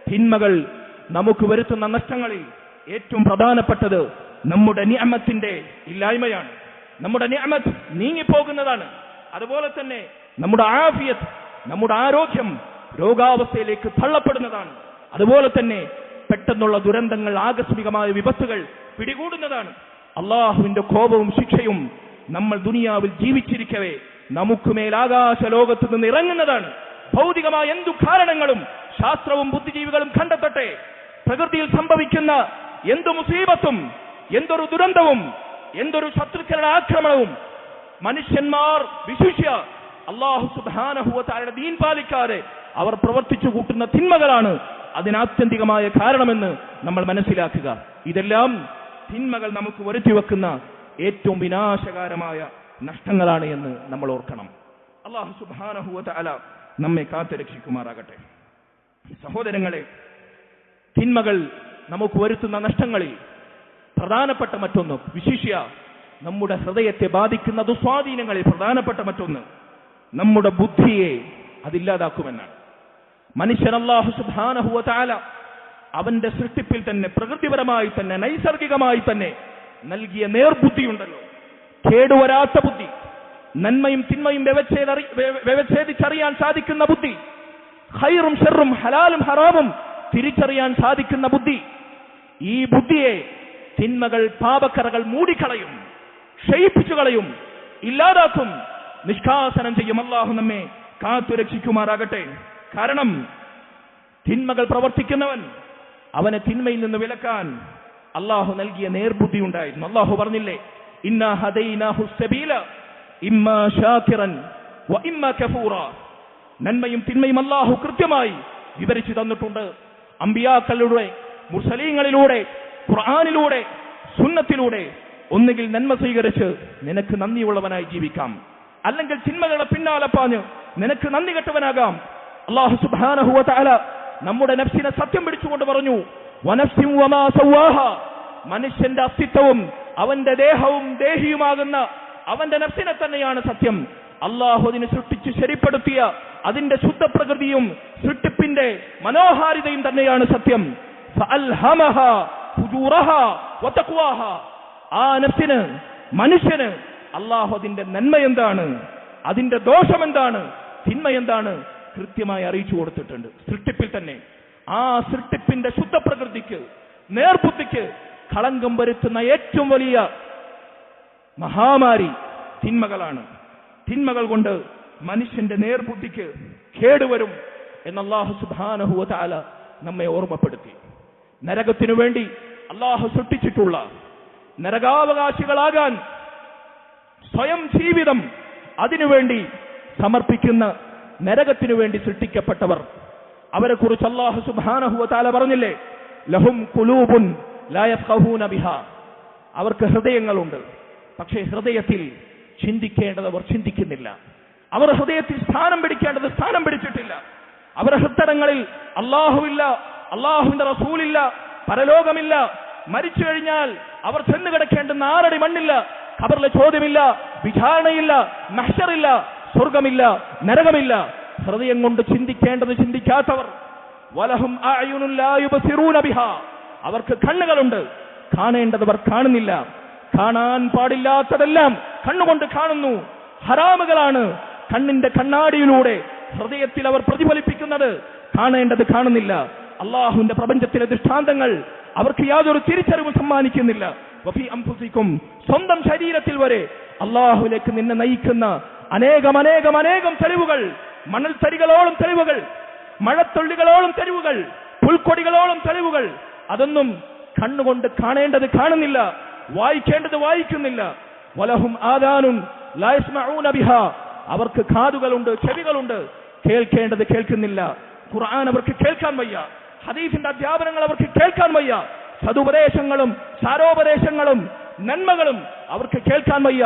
തിന്മകൾ നമുക്ക് വരുത്തുന്ന നഷ്ടങ്ങളിൽ ഏറ്റവും പ്രധാനപ്പെട്ടത് നമ്മുടെ നിഅമത്തിന്റെ ഇല്ലായ്മയാണ്. നമ്മുടെ നിഅമത്ത് നീങ്ങിപ്പോകുന്നതാണ്. അതുപോലെ തന്നെ നമ്മുടെ ആഫിയത്ത്, നമ്മുടെ ആരോഗ്യം രോഗാവസ്ഥയിലേക്ക് തള്ളപ്പെടുന്നതാണ്. അതുപോലെ തന്നെ പെട്ടെന്നുള്ള ദുരന്തങ്ങൾ, ആകസ്മികമായ വിപത്തുകൾ പിടികൂടുന്നതാണ്. അള്ളാഹുവിന്റെ കോപവും ശിക്ഷയും നമ്മൾ ദുനിയാവിൽ ജീവിച്ചിരിക്കവേ നമുക്കുമേൽ ആകാശ ലോകത്ത് നിന്ന് ഇറങ്ങുന്നതാണ്. ഭൗതികമായ എന്തു കാരണങ്ങളും ശാസ്ത്രവും ബുദ്ധിജീവികളും കണ്ടെത്തട്ടെ. പ്രകൃതിയിൽ സംഭവിക്കുന്ന എന്തു മുസീബത്തും, എന്തൊരു ദുരന്തവും, എന്തൊരു ശത്രുക്കളുടെ ആക്രമണവും മനുഷ്യന്മാർ വിശിഷ്യ അല്ലാഹു സുബ്ഹാനഹു വ തആലയുടെ ദീൻ പാലിക്കാതെ അവർ പ്രവർത്തിച്ചു കൂട്ടുന്ന തിന്മകളാണ് അതിനാത്യന്തികമായ കാരണമെന്ന് നമ്മൾ മനസ്സിലാക്കുക. ഇതെല്ലാം തിന്മകൾ നമുക്ക് വരുത്തി വെക്കുന്ന ഏറ്റവും വിനാശകരമായ നഷ്ടങ്ങളാണ് എന്ന് നമ്മൾ ഓർക്കണം. അല്ലാഹു സുബ്ഹാനഹു വ തആല നമ്മെ കാത്തുരക്ഷിക്കുമാറാകട്ടെ. സഹോദരങ്ങളെ, തിന്മകൾ നമുക്ക് വരുത്തുന്ന നഷ്ടങ്ങളിൽ പ്രധാനപ്പെട്ട മറ്റൊന്ന്, വിശിഷ്യ നമ്മുടെ ഹൃദയത്തെ ബാധിക്കുന്ന ദുസ്വാധീനങ്ങളിൽ പ്രധാനപ്പെട്ട മറ്റൊന്ന് നമ്മുടെ ബുദ്ധിയെ അതില്ലാതാക്കുമെന്നാണ്. മനുഷ്യൻ അല്ലാഹു സുബ്ഹാനഹു വ തആല അവന്റെ സൃഷ്ടിപ്പിൽ തന്നെ പ്രകൃതിപരമായി തന്നെ നൈസർഗികമായി തന്നെ നൽകിയ നേർബുദ്ധിയുണ്ടല്ലോ, കേടുവരാത്ത ബുദ്ധി, നന്മയും തിന്മയും വ്യവച്ഛേദിച്ചറിയാൻ സാധിക്കുന്ന ബുദ്ധി, ഖൈറും ഷർറും ഹലാലും ഹറാമും തിരിച്ചറിയാൻ സാധിക്കുന്ന ബുദ്ധി, ഈ ബുദ്ധിയെ തിന്മകൾ പാപക്കറകൾ മൂടിക്കളയും, ക്ഷയിപ്പിച്ചു കളയും, ഇല്ലാതാക്കും, നിഷ്കാസനം ചെയ്യും. അല്ലാഹു നമ്മെ കാത്തുരക്ഷിക്കുമാറാകട്ടെ. കാരണം തിന്മകൾ പ്രവർത്തിക്കുന്നവൻ അവനെ തിന്മയിൽ നിന്ന് വിലക്കാൻ അല്ലാഹു നൽകിയ നേർബുദ്ധി ഉണ്ടായിരുന്നു. അല്ലാഹു പറഞ്ഞില്ലേ, ഇന്നാ ഹദൈനാഹു സബീല ഇമ്മാ ശാകിറൻ വ ഇമ്മാ കഫൂറ. നന്മയും തിന്മയും അല്ലാഹു കൃത്യമായി വിവരിച്ചു തന്നിട്ടുണ്ട്. അമ്പിയാക്കളിലൂടെ, മുർസലീങ്ങളിലൂടെ, ഖുർആനിലൂടെ, സുന്നത്തിലൂടെ ഒന്നുകിൽ നന്മ സ്വീകരിച്ച് നിനക്ക് നന്ദിയുള്ളവനായി ജീവിക്കാം, അല്ലെങ്കിൽ തിന്മകളുടെ പിന്നാലെ പാഞ്ഞ് നിനക്ക് നന്ദി കെട്ടവനാകാം. അല്ലാഹു സുബ്ഹാനഹു വ തആല നമ്മുടെ നഫ്സിനെ സത്യം പിടിച്ചുകൊണ്ട് പറഞ്ഞു, വനഫ്സിൻ വമാ സവ്വാഹ. മനുഷ്യന്റെ അസ്തിത്വവും അവന്റെ ദേഹവും ദേഹിയുമാകുന്ന അവന്റെ നഫ്സിനെ തന്നെയാണ് സത്യം. അല്ലാഹു അതിനെ സൃഷ്ടിച്ച് ശരിപ്പെടുത്തിയ അതിന്റെ ശുദ്ധപ്രകൃതിയും സൃഷ്ടിപ്പിന്റെ മനോഹാരിതയും തന്നെയാണ് സത്യം. ഫഅൽഹമഹ ഫുജൂറഹ വതഖ്വാഹ. ആ നഫ്സിന്, മനുഷ്യന് അല്ലാഹു അതിന്റെ നന്മ എന്താണ്, അതിന്റെ ദോഷം എന്താണ്, തിന്മ എന്താണ് കൃത്യമായി അറിയിച്ചു കൊടുത്തിട്ടുണ്ട് സൃഷ്ടിപ്പിൽ തന്നെ. ആ സൃഷ്ടിപ്പിന്റെ ശുദ്ധപ്രകൃതിക്ക്, നേർബുദ്ധിക്ക് കളങ്കം വരുത്തുന്ന ഏറ്റവും വലിയ മഹാമാരി തിന്മകളാണ്. തിന്മകൾ കൊണ്ട് മനുഷ്യന്റെ നേർബുദ്ധിക്ക് കേടുവരും എന്ന് അല്ലാഹു സുബ്ഹാനഹു വ തആല നമ്മെ ഓർമ്മപ്പെടുത്തി. നരകത്തിനു വേണ്ടി അല്ലാഹു സൃഷ്ടിച്ചിട്ടുള്ള, നരകാവകാശികളാകാൻ സ്വയം ജീവിതം അതിനുവേണ്ടി സമർപ്പിക്കുന്ന, നരകത്തിനു വേണ്ടി സൃഷ്ടിക്കപ്പെട്ടവർ, അവരെ കുറിച്ച് അല്ലാഹു സുബ്ഹാനഹു വ തആല പറഞ്ഞില്ലേ, ലഹും ഖുലൂബുൻ ലാ യഫ്ഖഹൂന ബിഹാ. അവർക്ക് ഹൃദയങ്ങളുണ്ട്, പക്ഷേ ഹൃദയത്തിൽ ചിന്തിക്കേണ്ടത് അവർ ചിന്തിക്കുന്നില്ല. അവർ ഹൃദയത്തിൽ സ്ഥാനം പിടിക്കേണ്ടത് സ്ഥാനം പിടിച്ചിട്ടില്ല. അവരുടെ ഹൃദയങ്ങളിൽ അല്ലാഹുവില്ല, അല്ലാഹുവിന്റെ റസൂലില്ല, പരലോകമില്ല, മരിച്ചു കഴിഞ്ഞാൽ അവർ ചെന്ന് കിടക്കേണ്ടുന്ന 6 അടി മണ്ണില്ല, ഖബറിലെ ചോദ്യമില്ല, വിചാരണയില്ല, മഹ്ശറില്ല, സ്വർഗമില്ല, നരകമില്ല. ഹൃദയം കൊണ്ട് ചിന്തിക്കേണ്ടത് ചിന്തിക്കാത്തവർ, വലഹും അഅ്യുനുൻ ലാ യുബ്സിറൂന ബിഹാ. അവർക്ക് കണ്ണുകളുണ്ട്, കാണേണ്ടതവർ കാണുന്നില്ല. കാണാൻ പാടില്ലാത്തതെല്ലാം കണ്ണുകൊണ്ട് കാണുന്നു. ഹറാമുകളാണ് കണ്ണിന്റെ കണ്ണാടിയിലൂടെ ഹൃദയത്തിൽ അവർ പ്രതിഫലിപ്പിക്കുന്നത്. കാണേണ്ടത് കാണുന്നില്ല. അള്ളാഹുവിന്റെ പ്രപഞ്ചത്തിലെ ദൃഷ്ടാന്തങ്ങൾ അവർക്ക് യാതൊരു തിരിച്ചറിവും സമ്മാനിക്കുന്നില്ല. വഫീ അൻഫുസികും, സ്വന്തം ശരീരത്തിൽ വരെ അള്ളാഹുവിലേക്ക് നിന്നെ നയിക്കുന്ന അനേകം തെളിവുകൾ, മണൽ തരികളോളം തെളിവുകൾ, മഴത്തുള്ളികളോളം തെളിവുകൾ, പുൽക്കൊടികളോളം തെളിവുകൾ, അതൊന്നും കണ്ണുകൊണ്ട് കാണേണ്ടത് കാണുന്നില്ല, വായിക്കേണ്ടത് വായിക്കുന്നില്ല. വലഹും ആദാനുൻ ലാ യസ്മഊന ബിഹാ. അവർക്ക് കാതുകളുണ്ട്, ചെവികളുണ്ട്, കേൾക്കേണ്ടത് കേൾക്കുന്നില്ല. ഖുർആൻ അവർക്ക് കേൾക്കാൻ വയ്യ, ഹദീസിന്റെ അധ്യാപനങ്ങൾ അവർക്ക് കേൾക്കാൻ വയ്യ, സതുപദേശങ്ങളും സാരോപദേശങ്ങളും നന്മകളും അവർക്ക് കേൾക്കാൻ വയ്യ.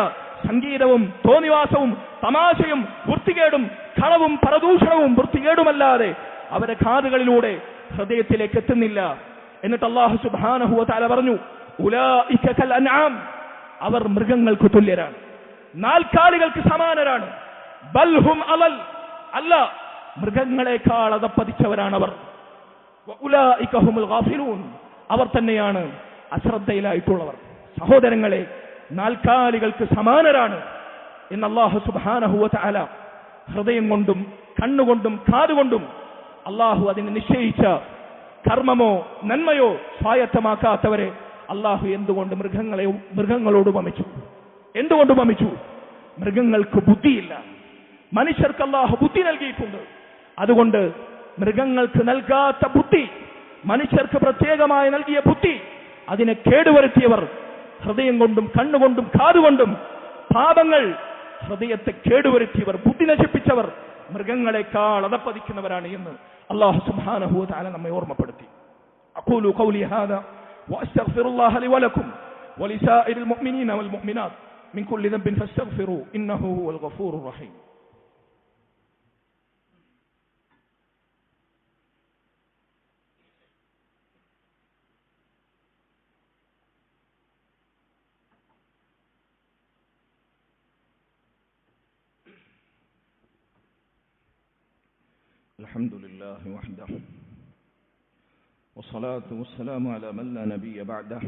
സംഗീതവും തോന്നിവാസവും തമാശയും വൃത്തികേടും കളവും പരദൂഷണവും വൃത്തികേടുമല്ലാതെ അവരെ കാതുകളിലൂടെ ഹൃദയത്തിലേക്ക് എത്തുന്നില്ല. എന്നിട്ട് അല്ലാഹു സുബ്ഹാനഹു വ തആല പറഞ്ഞു, ഉലൈക കൽ അൻആം. അവർ മൃഗങ്ങൾക്ക് തുല്യരാണ്, നാൽക്കാലികൾക്ക് സമാനരാണ്. ബൽഹും അലൽ, അല്ല, മൃഗങ്ങളെക്കാൾ അതപ്പതിച്ചവരാണവർ. ഉലൈക ഹുമുൽ ഗാഫിലൂൻ. അവർ തന്നെയാണ് അശ്രദ്ധയിലായിട്ടുള്ളവർ. സഹോദരങ്ങളെ, നാൽക്കാലികൾക്ക് സമാനരാണ് എന്ന് അല്ലാഹു സുബ്ഹാനഹു വ തആല ഹൃദയം കൊണ്ടും കണ്ണുകൊണ്ടും കാതുകൊണ്ടും അല്ലാഹു അതിന് നിശ്ചയിച്ച കർമ്മമോ നന്മയോ സ്വായത്തമാക്കാത്തവരെ അല്ലാഹു എന്തുകൊണ്ട് മൃഗങ്ങളോട് ഉപമിച്ചു? എന്തുകൊണ്ട് ഉപമിച്ചു? മൃഗങ്ങൾക്ക് ബുദ്ധിയില്ല, മനുഷ്യർക്ക് അല്ലാഹു ബുദ്ധി നൽകിയിട്ടുണ്ട്. അതുകൊണ്ട് മൃഗങ്ങൾക്ക് നൽകാത്ത ബുദ്ധി, മനുഷ്യർക്ക് പ്രത്യേകമായി നൽകിയ ബുദ്ധി, അതിനെ കേടുവരുത്തിയവർ, ഹൃദയം കൊണ്ടും കണ്ണുകൊണ്ടും കാതുകൊണ്ടും പാപങ്ങൾ ഹൃദയത്തെ കേടുവരുത്തിയവർ, ബുദ്ധി നശിപ്പിച്ചവർ മൃഗങ്ങളെക്കാൾ അതപ്പതിക്കുന്നവരാണ് എന്ന് അല്ലാഹു സുബ്ഹാനഹു വ തആല നമ്മെ ഓർമ്മപ്പെടുത്തി. അഖൂലു ഖൗലി ഹാദാ വഅസ്തഗ്ഫിറുല്ലാഹ ലി വലക്കും വലിസാഇരിൽ മുഅ്മിനീന വൽ മുഅ്മിനാത്ത് മിൻ കുല്ലി ദംബിൻ ഫസ്തഗ്ഫിറൂ ഇന്നഹു ഹുവൽ ഗഫൂറുർ റഹീം. الحمد لله وحده والصلاة والسلام على من لا نبي بعده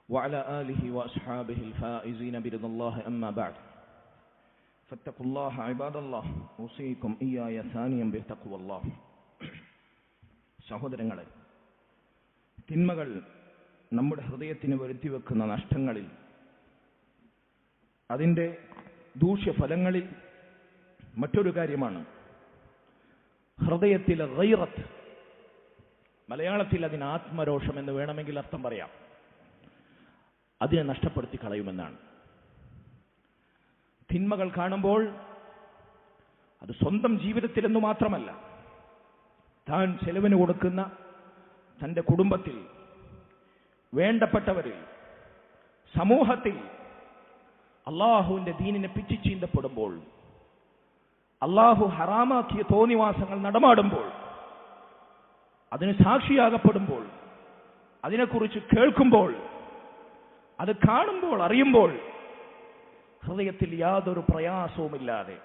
وعلى آله وأصحابه الفائزين برضا الله أما بعد فاتقوا الله عباد الله أوصيكم إياي ثانيا بتقوى الله. സഹോദരങ്ങളെ, തിന്മകൾ നമ്മുടെ ഹൃദയത്തിന് വരുത്തിവെക്കുന്ന നഷ്ടങ്ങളിൽ, അതിൻ്റെ ദൂഷ്യഫലങ്ങളിൽ മറ്റൊരു കാര്യമാണ് ഹൃദയത്തിലെ ഗൈറത്ത്. മലയാളത്തിൽ അതിന് ആത്മരോഷം എന്ന് വേണമെങ്കിൽ അർത്ഥം പറയാം. അതിനെ നഷ്ടപ്പെടുത്തി കളയുമെന്നാണ്. തിന്മകൾ കാണുമ്പോൾ അത് സ്വന്തം ജീവിതത്തിലെന്നു മാത്രമല്ല, താൻ ചെലവിന് കൊടുക്കുന്ന തൻ്റെ കുടുംബത്തിൽ, വേണ്ടപ്പെട്ടവരിൽ, സമൂഹത്തിൽ അള്ളാഹുവിൻ്റെ ദീനിനെ പിച്ചിച്ചീന്തപ്പെടുമ്പോൾ, അള്ളാഹു ഹറാമാക്കിയ തോന്നിവാസങ്ങൾ നടമാടുമ്പോൾ, അതിന് സാക്ഷിയാകപ്പെടുമ്പോൾ, അതിനെക്കുറിച്ച് കേൾക്കുമ്പോൾ, അത് കാണുമ്പോൾ, അറിയുമ്പോൾ ഹൃദയത്തിൽ യാതൊരു പ്രയാസവുമില്ലാതെ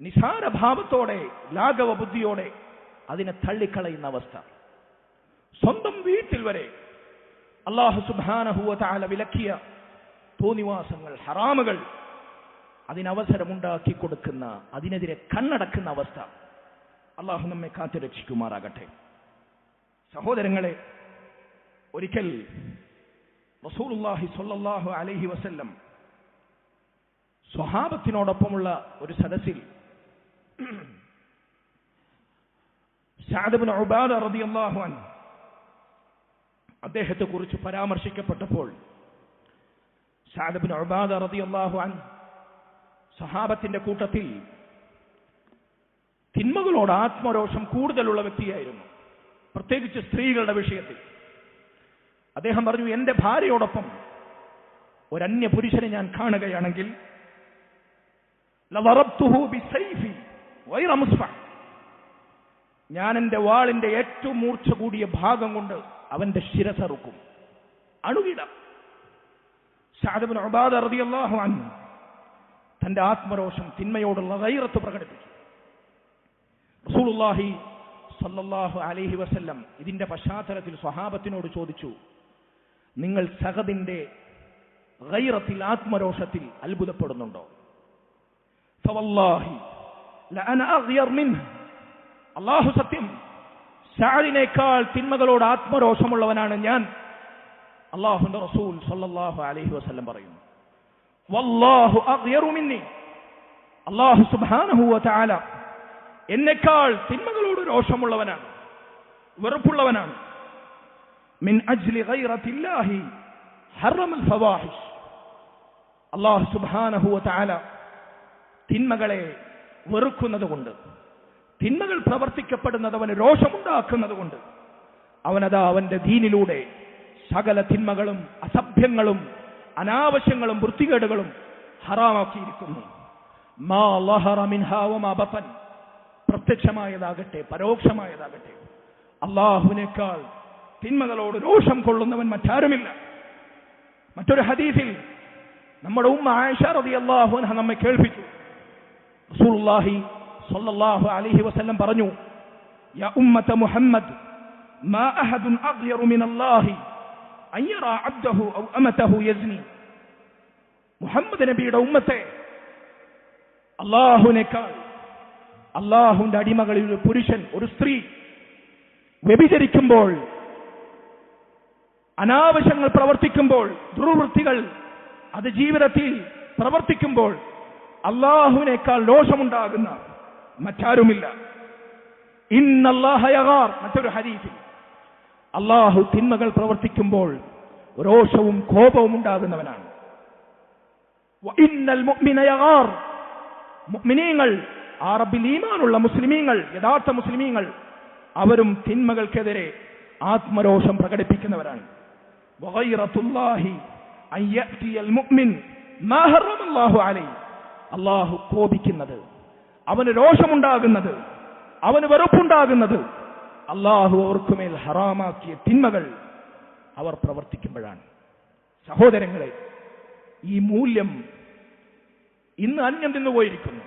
നിസാരഭാവത്തോടെ, ലാഘവ ബുദ്ധിയോടെ അതിനെ തള്ളിക്കളയുന്ന അവസ്ഥ. സ്വന്തം വീട്ടിൽ വരെ അല്ലാഹു സുബ്ഹാനഹു വ തആല വിലക്കിയ തോന്നിവാസങ്ങൾ, ഹറാമുകൾ, അതിനവസരമുണ്ടാക്കി കൊടുക്കുന്ന, അതിനെതിരെ കണ്ണടക്കുന്ന അവസ്ഥ. അള്ളാഹു നമ്മെ കാത്തുരക്ഷിക്കുമാറാകട്ടെ. സഹോദരങ്ങളെ, ഒരിക്കൽ റസൂലുള്ളാഹി സ്വല്ലല്ലാഹു അലൈഹി വസല്ലം സ്വഹാബത്തിനോടൊപ്പമുള്ള ഒരു സദസ്സിൽ സഅദ് ഇബ്നു ഉബാദ റളിയല്ലാഹു അൻഹു അദ്ദേഹത്തെ കുറിച്ച് പരാമർശിക്കപ്പെട്ടപ്പോൾ സഅദ് ഇബ്നു ഉബാദ റളിയല്ലാഹു അൻഹു സ്വഹാബത്തിന്റെ കൂട്ടത്തിൽ തിന്മകളോട് ആത്മരോഷം കൂടുതലുള്ള വ്യക്തിയായിരുന്നു, പ്രത്യേകിച്ച് സ്ത്രീകളുടെ വിഷയത്തിൽ. അദ്ദേഹം പറഞ്ഞു, എന്റെ ഭാര്യയോടൊപ്പം ഒരന്യ പുരുഷനെ ഞാൻ കാണുകയാണെങ്കിൽ ഞാൻ എന്റെ വാളിന്റെ ഏറ്റവും മൂർച്ച കൂടിയ ഭാഗം കൊണ്ട് അവന്റെ ശിരസറുക്കും, അണുകിടം. സഅദ് ഇബ്നു ഉബാദ റളിയല്ലാഹു അൻഹു തന്റെ ആത്മരോഷം, തിന്മയോടുള്ള ഗൈറത്ത് പ്രകടിപ്പിച്ചു. റസൂലുള്ളാഹി സ്വല്ലല്ലാഹു അലൈഹി വസല്ലം ഇതിന്റെ പശ്ചാത്തലത്തിൽ സ്വഹാബത്തിനോട് ചോദിച്ചു, നിങ്ങൾ സഅദിന്റെ ഗൈറത്തിൽ, ആത്മരോഷത്തിൽ അത്ഭുതപ്പെടുന്നുണ്ടോ? ഫവല്ലാഹി ലഅന അഗ്യർ മിൻഹു, അല്ലാഹു സത്യം, സഅദിനേക്കാൾ തിന്മകളോട് ആത്മരോഷമുള്ളവനാണ് ഞാൻ. അല്ലാഹുവിന്റെ റസൂൽ സ്വല്ലല്ലാഹു അലൈഹി വസല്ലം പറയുന്നു, വല്ലാഹു അഗ്യറു മിന്നി, അല്ലാഹു സുബ്ഹാനഹു വ തആല എന്നെക്കാൾ തിന്മകളോട് രോഷമുള്ളവനാണ്, വെറുപ്പുള്ളവനാണ്. മിൻ അജ്ലി ഗൈറത്തില്ലാഹി ഹറമൽ ഫവാഹിഷ്, അല്ലാഹു സുബ്ഹാനഹു വ തആല തിന്മകളെ വെറുക്കുന്നത് കൊണ്ട്, തിന്മകൾ പ്രവർത്തിക്കപ്പെടുന്നത് അവന് രോഷമുണ്ടാക്കുന്നത് കൊണ്ട്, അവനതാ അവന്റെ ദീനിലൂടെ സകല തിന്മകളും, അസഭ്യങ്ങളും, അനാവശ്യങ്ങളും, വൃത്തികേടുകളും ഹറാമാക്കിയിരിക്കുന്നു. മാ ലഹറ മിൻഹാ വമാ ബതൻ, പ്രത്യക്ഷമായതാകട്ടെ പരോക്ഷമായതാകട്ടെ, അല്ലാഹുവിനേക്കാൾ തിന്മകളോട് രോഷം കൊള്ളുന്നവൻ മറ്റാരുമില്ല. മറ്റൊരു ഹദീസിൽ നമ്മുടെ ഉമ്മ ആയിഷ റളിയല്ലാഹു അൻഹ നമ്മെ കേൾപ്പിച്ചു. റസൂലുള്ളാഹി സ്വല്ലല്ലാഹു അലൈഹി വസല്ലം പറഞ്ഞു, യാ ഉമ്മത മുഹമ്മദ് മാ അഹദുൻ അഗ്യറു മിനല്ലാഹി അൻ യറാ അബ്ദഹു ഔ അമതഹു യസ്നി. മുഹമ്മദ് നബിയുടെ ഉമ്മത്തെ, അല്ലാഹുവിനേക്കാൾ, അല്ലാഹുവിന്റെ അടിമകളിൽ ഒരു പുരുഷൻ, ഒരു സ്ത്രീ വ്യഭിചരിക്കുമ്പോൾ, അനാവശ്യങ്ങൾ പ്രവർത്തിക്കുമ്പോൾ, ദുർവൃത്തികൾ അത് ജീവിതത്തിൽ പ്രവർത്തിക്കുമ്പോൾ അല്ലാഹുവിനേക്കാൾ രോഷമുണ്ടാകുന്ന മറ്റാരുമില്ല. ഇന്നല്ലാഹ യഗാർ, മറ്റൊരു ഹദീസിൽ അല്ലാഹു തിന്മകൾ പ്രവർത്തിക്കുമ്പോൾ രോഷവും കോപവും ഉണ്ടാകുന്നവനാണ്. വഇന്നൽ മുഅ്മിന യഗാർ, മുഅ്മിനീങ്ങൾ, ആ റബ്ബിൽ ഈമാനുള്ള മുസ്ലിമീങ്ങൾ, യഥാർത്ഥ മുസ്ലിമീങ്ങൾ, അവരും തിന്മകൾക്കെതിരെ ആത്മരോഷം പ്രകടിപ്പിക്കുന്നവരാണ്. വഗൈറത്തുല്ലാഹി അൻ യഅതിയൽ മുഅ്മിൻ മാ ഹറമല്ലാഹു അലൈഹി, അല്ലാഹു കോപിക്കുന്നത്, അവന് രോഷമുണ്ടാകുന്നത്, അവന് വെറുപ്പുണ്ടാകുന്നത് അല്ലാഹു അവർക്കുമേൽ ഹറാമാക്കിയ തിന്മകൾ അവർ പ്രവർത്തിക്കുമ്പോഴാണ്. സഹോദരങ്ങളെ, ഈ മൂല്യം ഇന്ന് അന്യം നിന്നുപോയിരിക്കുന്നു.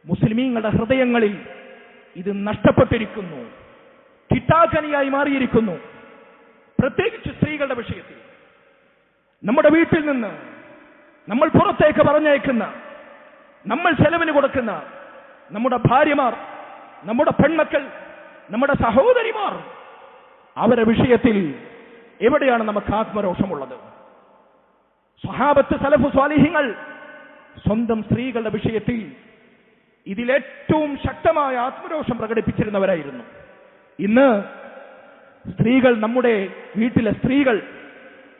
മുസ്ലിമീങ്ങളുടെ ഹൃദയങ്ങളിൽ ഇത് നഷ്ടപ്പെട്ടിരിക്കുന്നു. കിട്ടാക്കനിയായി മാറിയിരിക്കുന്നു. പ്രത്യേകിച്ച് സ്ത്രീകളുടെ വിഷയത്തിൽ നമ്മുടെ വീട്ടിൽ നിന്ന് നമ്മൾ പുറത്തേക്ക് പറഞ്ഞയക്കുന്ന, നമ്മൾ ചെലവിന് കൊടുക്കുന്ന നമ്മുടെ ഭാര്യമാർ, നമ്മുടെ പെൺമക്കൾ, നമ്മുടെ സഹോദരിമാർ, അവരുടെ വിഷയത്തിൽ എവിടെയാണ് നമുക്ക് ആത്മരോഷമുള്ളത്? സ്വഹാബത്ത്, സലഫു സ്വാലിഹീങ്ങൾ സ്വന്തം സ്ത്രീകളുടെ വിഷയത്തിൽ ഇതിലേറ്റവും ശക്തമായ ആത്മരോഷം പ്രകടിപ്പിച്ചിരുന്നവരായിരുന്നു. ഇന്ന് സ്ത്രീകൾ, നമ്മുടെ വീട്ടിലെ സ്ത്രീകൾ,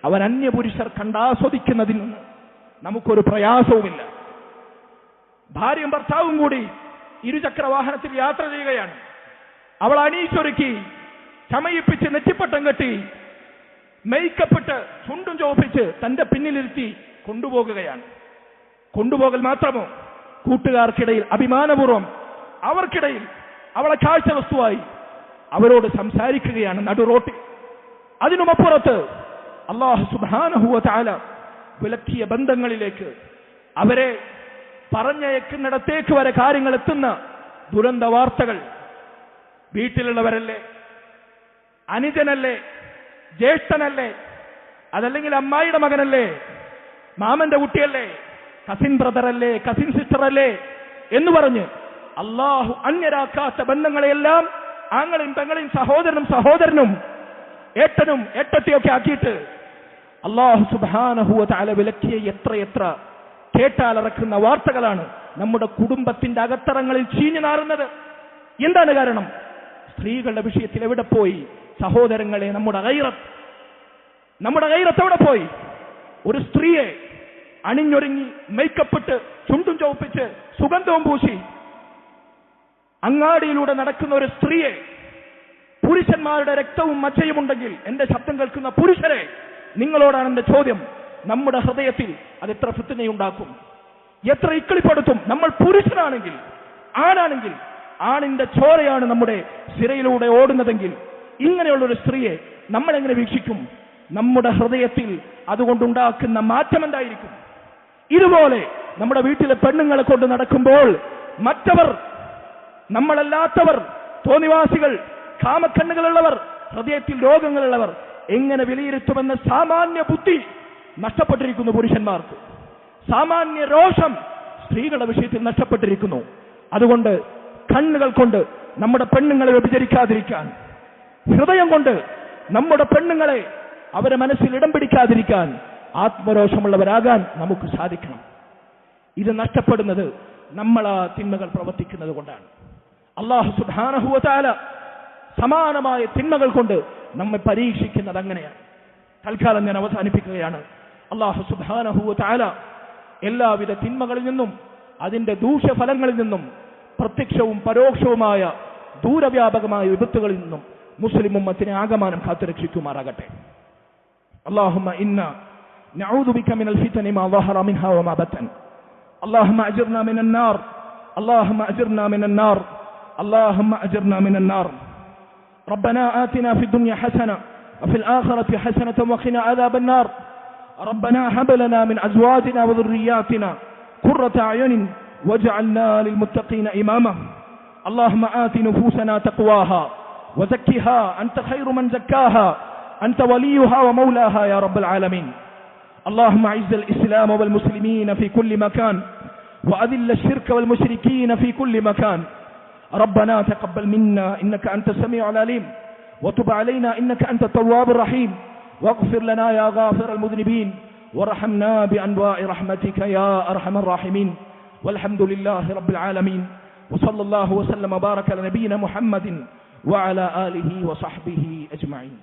അവർ അന്യപുരുഷർ കണ്ടാസ്വദിക്കുന്നതിൽ നിന്ന് നമുക്കൊരു പ്രയാസവുമില്ല. ഭാര്യയും ഭർത്താവും കൂടി ഇരുചക്ര വാഹനത്തിൽ യാത്ര ചെയ്യുകയാണ്. അവൾ അണിയിച്ചൊരുക്കി, ചമയിപ്പിച്ച്, നെറ്റിപ്പട്ടം കെട്ടി, മേക്കപ്പിട്ട്, ചുണ്ടും ചോപ്പിച്ച് തന്റെ പിന്നിലിരുത്തി കൊണ്ടുപോകുകയാണ്. കൊണ്ടുപോകൽ മാത്രമോ, കൂട്ടുകാർക്കിടയിൽ അഭിമാനപൂർവ്വം അവർക്കിടയിൽ അവളെ കാഴ്ച വസ്തുവായി അവരോട് സംസാരിക്കുകയാണ് നടുറോട്ടിൽ. അതിനുമപ്പുറത്ത് അല്ലാഹു സുബ്ഹാനഹു വ തആല വിലക്കിയ ബന്ധങ്ങളിലേക്ക്, അവരെ പറഞ്ഞയക്കുന്നിടത്തേക്ക് വരെ കാര്യങ്ങൾ എത്തുന്ന ദുരന്ത വാർത്തകൾ. വീട്ടിലുള്ളവരല്ലേ, അനുജനല്ലേ, ജ്യേഷ്ഠനല്ലേ, അതല്ലെങ്കിൽ അമ്മായിയുടെ മകനല്ലേ, മാമന്റെ കുട്ടിയല്ലേ, കസിൻ ബ്രദറല്ലേ, കസിൻ സിസ്റ്ററല്ലേ എന്ന് പറഞ്ഞ് അള്ളാഹു അന്യരാക്കാത്ത ബന്ധങ്ങളെയെല്ലാം ആങ്ങളെയും പെങ്ങളെയും സഹോദരനും ഏട്ടനും ഏട്ടത്തെയൊക്കെ ആക്കിയിട്ട് അല്ലാഹു സുബ്ഹാനഹു വ തആല വിലക്കിയ എത്രയെത്ര കേട്ടാലിറക്കുന്ന വാർത്തകളാണ് നമ്മുടെ കുടുംബത്തിന്റെ അകത്തറങ്ങളിൽ ചീഞ്ഞു നാറുന്നത്. എന്താണ് കാരണം? സ്ത്രീകളുടെ വിഷയത്തിൽ എവിടെ പോയി സഹോദരങ്ങളെ നമ്മുടെ ഗൈറത്ത് എവിടെ പോയി? ഒരു സ്ത്രീയെ അണിഞ്ഞൊരുങ്ങി, മേക്കപ്പിട്ട്, ചുണ്ടും ചുവപ്പിച്ച്, സുഗന്ധവും പൂശി അങ്ങാടിയിലൂടെ നടക്കുന്ന ഒരു സ്ത്രീയെ, പുരുഷന്മാരുടെ രക്തവും മജ്ജയുമുണ്ടെങ്കിൽ എന്റെ ശബ്ദം കേൾക്കുന്ന പുരുഷരെ, നിങ്ങളോടാണ് എന്റെ ചോദ്യം. നമ്മുടെ ഹൃദയത്തിൽ അത് എത്ര ഫിത്നയുണ്ടാക്കും, എത്ര ഇക്കിളിപ്പെടുത്തും. നമ്മൾ പുരുഷനാണെങ്കിൽ, ആണാണെങ്കിൽ, ആണിന്റെ ചോരയാണ് നമ്മുടെ സിരയിലൂടെ ഓടുന്നതെങ്കിൽ ഇങ്ങനെയുള്ളൊരു സ്ത്രീയെ നമ്മൾ എങ്ങനെ വീക്ഷിക്കും? നമ്മുടെ ഹൃദയത്തിൽ അതുകൊണ്ടുണ്ടാക്കുന്ന മാറ്റം എന്തായിരിക്കും? ഇതുപോലെ നമ്മുടെ വീട്ടിലെ പെണ്ണുങ്ങളെ കൊണ്ട് നടക്കുമ്പോൾ മറ്റവർ, നമ്മളല്ലാത്തവർ, തോന്നിവാസികൾ, കാമക്കണ്ണുകളുള്ളവർ, ഹൃദയത്തിൽ രോഗങ്ങളുള്ളവർ എങ്ങനെ വിലയിരുത്തുമെന്ന സാമാന്യ ബുദ്ധി നഷ്ടപ്പെട്ടിരിക്കുന്നു പുരുഷന്മാർക്ക്. സാമാന്യ രോഷം സ്ത്രീകളുടെ വിഷയത്തിൽ നഷ്ടപ്പെട്ടിരിക്കുന്നു. അതുകൊണ്ട് കണ്ണുകൾ കൊണ്ട് നമ്മുടെ പെണ്ണുങ്ങളെ വ്യഭിചരിക്കാതിരിക്കാൻ, ഹൃദയം കൊണ്ട് നമ്മുടെ പെണ്ണുങ്ങളെ അവരെ മനസ്സിൽ ഇടം പിടിക്കാതിരിക്കാൻ ആത്മരോഷമുള്ളവരാകാൻ നമുക്ക് സാധിക്കണം. ഇത് നഷ്ടപ്പെടുന്നത് നമ്മൾ ആ തിന്മകൾ പ്രവർത്തിക്കുന്നത് കൊണ്ടാണ്. അല്ലാഹു സുബ്ഹാനഹു വ തആല സമാനമായ തിന്മകൾ കൊണ്ട് നമ്മെ പരീക്ഷിക്കുന്നത് അങ്ങനെയാണ്. തൽക്കാലം ഞാൻ അവസാനിപ്പിക്കുകയാണ്. അല്ലാഹു സുബ്ഹാനഹു വ തആല എല്ലാവിധ തിന്മകളിൽ നിന്നും അതിന്റെ ദൂഷ്യഫലങ്ങളിൽ നിന്നും പ്രത്യക്ഷവും പരോക്ഷവുമായ ദൂരവ്യാപകമായ വിപത്തുകളിൽ നിന്നും മുസ്ലിം ഉമ്മത്തിനെ ആകമാനം കാത്തുരക്ഷിക്കുമാറാകട്ടെ. اللهم إنا نعوذ بك من الفتن ما ظهر منها وما بطن. اللهم أجرنا من النار، اللهم أجرنا من النار، اللهم أجرنا من النار. ربنا آتنا في الدنيا حسنة وفي الآخرة حسنة وقنا عذاب النار. ربنا هب لنا من أزواجنا وذرياتنا قرة أعين واجعلنا للمتقين إماما. اللهم آت نفوسنا تقواها وزكها أنت خير من زكاها أنت وليها ومولاها يا رب العالمين. اللهم أعز الإسلام والمسلمين في كل مكان وأذل الشرك والمشركين في كل مكان. ربنا تقبل منا إنك أنت السميع العليم وتب علينا إنك أنت التواب الرحيم واغفر لنا يا غافر المذنبين وارحمنا بأنواع رحمتك يا أرحم الراحمين. والحمد لله رب العالمين وصلى الله وسلم وبارك على نبينا محمد وعلى آله وصحبه أجمعين.